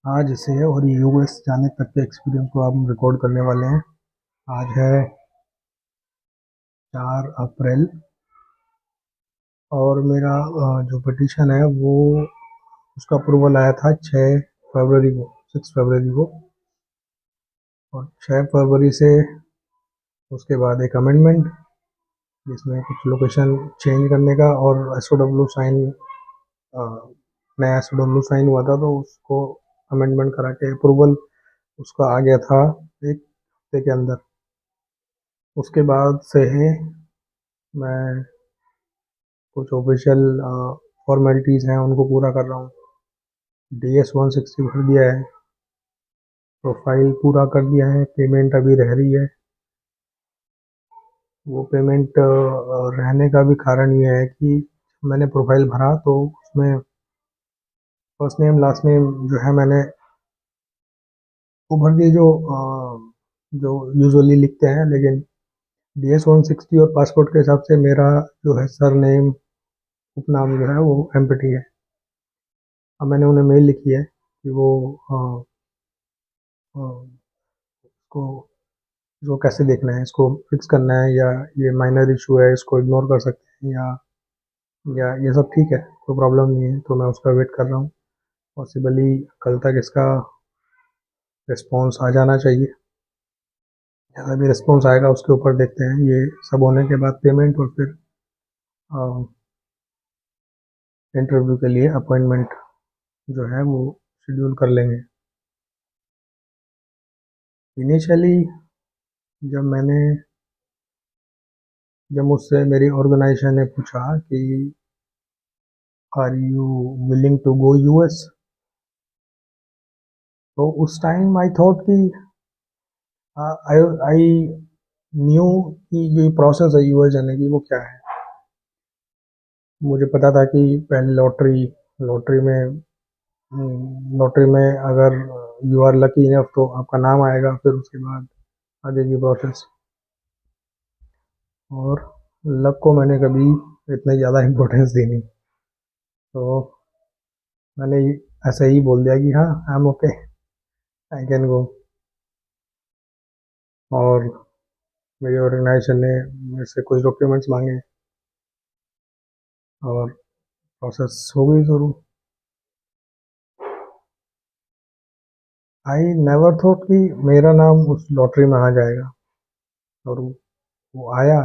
आज से और यूएस जाने तक के एक्सपीरियंस को हम रिकॉर्ड करने वाले हैं। आज है 4 अप्रैल और मेरा जो पिटिशन है वो उसका अप्रूवल आया था 6 फरवरी को, 6 फरवरी को। और 6 फरवरी से उसके बाद एक अमेंडमेंट जिसमें कुछ लोकेशन चेंज करने का और एसओडब्ल्यू साइन, नया एसओडब्ल्यू साइन हुआ था तो उसको अमेंडमेंट करा के अप्रूवल उसका आ गया था एक हफ्ते के अंदर। उसके बाद से मैं कुछ ऑफिशियल फॉर्मेलिटीज़ हैं उनको पूरा कर रहा हूँ। DS-160 भर दिया है, प्रोफाइल पूरा कर दिया है, पेमेंट अभी रह रही है। वो पेमेंट रहने का भी कारण ये है कि मैंने प्रोफाइल भरा तो उसमें फर्स्ट नेम लास्ट नेम जो है मैंने वो भर दिए जो यूजुअली लिखते हैं, लेकिन DS-160 और पासपोर्ट के हिसाब से मेरा जो है सर नेम उपनाम जो है वो एम्प्टी है। अब मैंने उन्हें मेल लिखी है कि वो अ, को इसको कैसे देखना है, इसको फिक्स करना है या ये माइनर इशू है, इसको इग्नोर कर सकते हैं या ये सब ठीक है, कोई प्रॉब्लम नहीं है। तो मैं उसका वेट कर रहा हूँ। पॉसिबली कल तक इसका रिस्पॉन्स आ जाना चाहिए। जैसा भी रिस्पॉन्स आएगा उसके ऊपर देखते हैं। ये सब होने के बाद पेमेंट और फिर इंटरव्यू के लिए अपॉइंटमेंट जो है वो शेड्यूल कर लेंगे। इनिशियली जब मैंने जब मुझसे मेरी ऑर्गेनाइजेशन ने पूछा कि are you willing to go US, तो उस टाइम आई थॉट कि आई आई न्यू कि जो प्रोसेस है यूएस जाने की वो क्या है। मुझे पता था कि पहले लॉटरी लॉटरी में लॉटरी में अगर यू आर लकी इनफ तो आपका नाम आएगा, फिर उसके बाद आगे की प्रोसेस। और लक को मैंने कभी इतनी ज़्यादा इम्पोर्टेंस दी नहीं, तो मैंने ऐसे ही बोल दिया कि हाँ I am okay, I can go. और मेरी ऑर्गेनाइजेशन ने मेरे से कुछ डॉक्यूमेंट्स मांगे और प्रोसेस हो गई शुरू। आई नेवर थॉट कि मेरा नाम उस लॉटरी में आ जाएगा, और वो आया।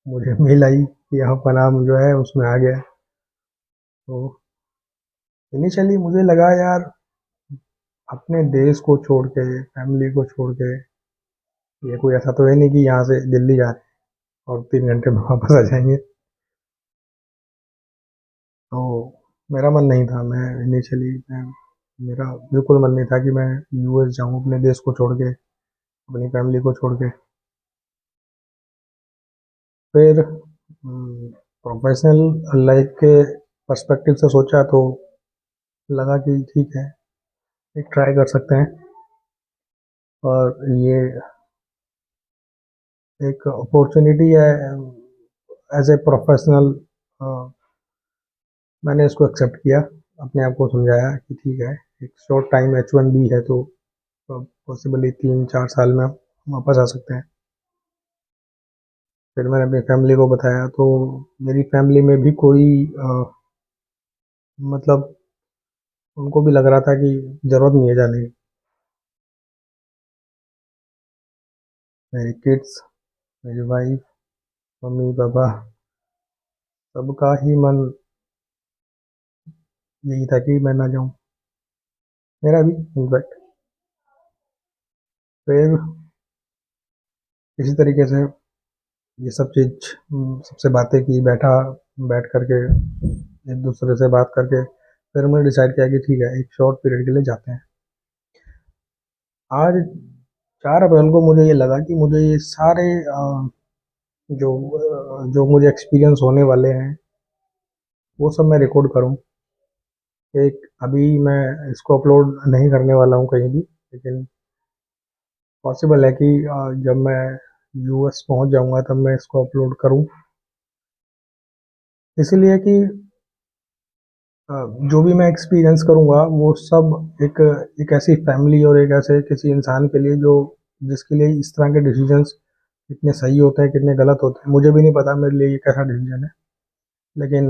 मुझे मेल आई कि आपका नाम जो है उसमें आ गया। तो इनिशियली मुझे लगा यार, अपने देश को छोड़ के, फैमिली को छोड़ के, ये कोई ऐसा तो है नहीं कि यहाँ से दिल्ली जा रहे हैं और 3 घंटे में वापस आ जाएंगे। तो मेरा मन नहीं था, मैं इनिशियली मेरा बिल्कुल मन नहीं था कि मैं यूएस जाऊँ अपने देश को छोड़ के, अपनी फैमिली को छोड़ के। फिर प्रोफेशनल लाइफ के पर्सपेक्टिव से सोचा तो लगा कि ठीक है, एक ट्राई कर सकते हैं। और ये एक अपॉर्चुनिटी है एज ए प्रोफेशनल। मैंने इसको एक्सेप्ट किया, अपने आप को समझाया कि ठीक है, एक शॉर्ट टाइम H1B है तो पॉसिबली 3-4 साल में हम वापस आ सकते हैं। फिर मैंने अपनी फैमिली को बताया तो मेरी फैमिली में भी कोई मतलब उनको भी लग रहा था कि ज़रूरत नहीं है जाने की। मेरी किड्स, मेरी वाइफ, मम्मी पापा, सबका ही मन यही था कि मैं ना जाऊँ, मेरा भी इनफैक्ट। फिर इसी तरीके से ये सब चीज़ सबसे बातें की, बैठ करके एक दूसरे से बात करके फिर हमने डिसाइड किया कि ठीक है, एक शॉर्ट पीरियड के लिए जाते हैं। आज 4 अप्रैल को मुझे ये लगा कि मुझे ये सारे जो मुझे एक्सपीरियंस होने वाले हैं वो सब मैं रिकॉर्ड करूँ। एक अभी मैं इसको अपलोड नहीं करने वाला हूँ कहीं भी, लेकिन पॉसिबल है कि जब मैं यूएस पहुँच जाऊँगा तब मैं इसको अपलोड करूँ। इसलिए कि जो भी मैं एक्सपीरियंस करूँगा वो सब एक एक ऐसी फैमिली और एक ऐसे किसी इंसान के लिए जो जिसके लिए इस तरह के डिसीजंस कितने सही होते हैं कितने गलत होते हैं मुझे भी नहीं पता मेरे लिए ये कैसा डिसीजन है। लेकिन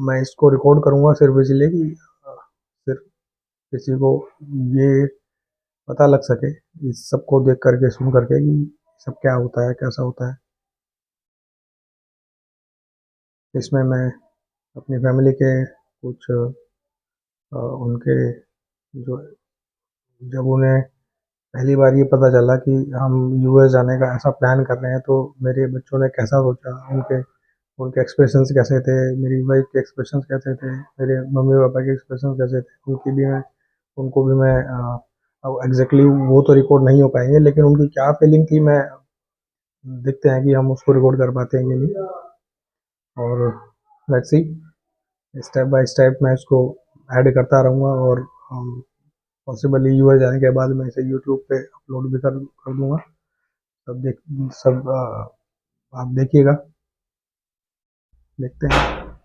मैं इसको रिकॉर्ड करूँगा सिर्फ इसलिए कि सिर्फ किसी को ये पता लग सके इस सबको देख करके सुन करके कि सब क्या होता है कैसा होता है। इसमें मैं अपनी फैमिली के कुछ उनके जो जब उन्हें पहली बार ये पता चला कि हम यूएस जाने का ऐसा प्लान कर रहे हैं तो मेरे बच्चों ने कैसा सोचा उनके उनके एक्सप्रेशंस कैसे थे मेरी वाइफ के एक्सप्रेशंस कैसे थे मेरे मम्मी पापा के एक्सप्रेशंस कैसे थे उनकी भी मैं उनको भी मैं अब एग्जैक्टली वो तो रिकॉर्ड नहीं हो पाएंगे लेकिन उनकी क्या फीलिंग थी मैं देखते हैं कि हम उसको रिकॉर्ड कर पाते हैं कि नहीं। और let's see step by step मैं इसको ऐड करता रहूँगा और पॉसिबली यूएस जाने के बाद मैं इसे यूट्यूब पे अपलोड भी कर दूंगा। सब देख सब आप देखिएगा देखते हैं।